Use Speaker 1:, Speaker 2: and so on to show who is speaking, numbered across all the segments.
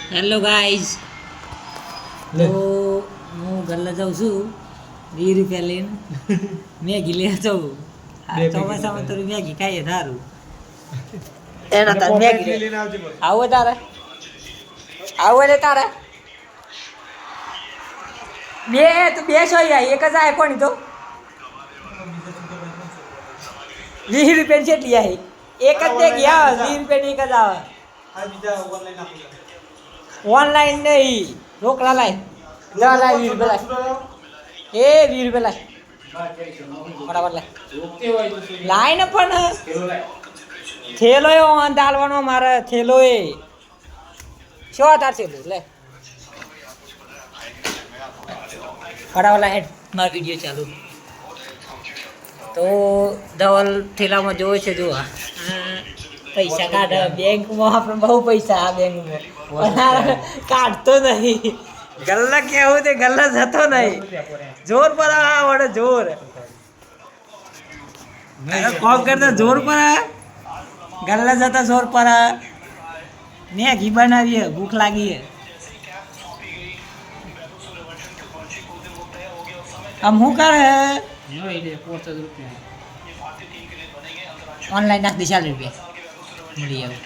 Speaker 1: Hello guys, તો હું ઘરે જાઉં છું 20 રૂપિયા લઈને મેગી લઈ જાઉં. ચોમાસામાં તો મેગી ખાઈએ સારું. એના તાર મેગી લઈને આવો તારે આવો રે તારે બે તું બે છો એક જ આવે કોની તો 20 રૂપિયા કેટલી આવી એક જ મેગી આવે 20 રૂપિયાની એક જ આવે. ઓનલાઈન નહીં રોકડા લાય જા લાય 20 રૂપિયા લાય એ 20 રૂપિયા લાય બરાબર લાય લાય ને પણ થેલો એ દાલવાનો મારે થેલો એ શું તાર થેલો લે બરાબર લાય મારો વિડીયો ચાલુ. તો ધવલ થેલામાં જોવે છે જો પૈસા કાઢે બેંકમાં આપણે બહુ પૈસા આ બેંકમાં કાઢતો નહીં. ગલ્લા કેવું તે ગલ્લા જતો નહીં જોર પર આવડે જોર કોમ કરતા જોર પર ગલ્લા જતા જોર પર મેગી બનાવીએ ભૂખ લાગી આમ શું કરે ઓનલાઈન નાખ દે 40 રૂપિયા મળી આવું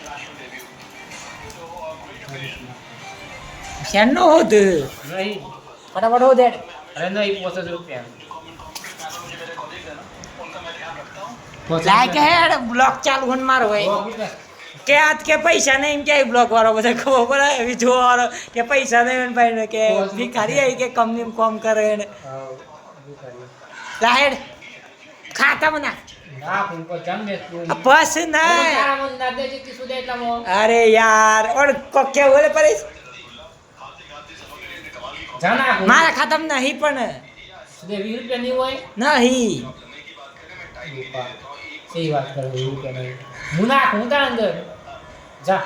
Speaker 1: શેનો હોત ફટાફટ હો દે
Speaker 2: અરે નહીં 50 રૂપિયા
Speaker 1: લાઈક હે બ્લોક ચાલુ હોન મારો હોય કે આજ કે પૈસા નહીં એમ કે બ્લોક વાળો બધા ખબર પડે એવી જોવા વાળો કે પૈસા નહીં ભાઈ ને કે ભિખારી આવી કે કંપની કોમ કરે ને લાહેડ ખાતામાં ના બસ ના અરે યાર ઓર કોકે બોલે પરેશ મારા ખાતામાં નહીં પણ
Speaker 2: 20 રૂપિયા નહીં હોય
Speaker 1: નહીં
Speaker 2: સહી વાત કરો 20 રૂપિયા નહીં હું નાખ હું તાર અંદર જા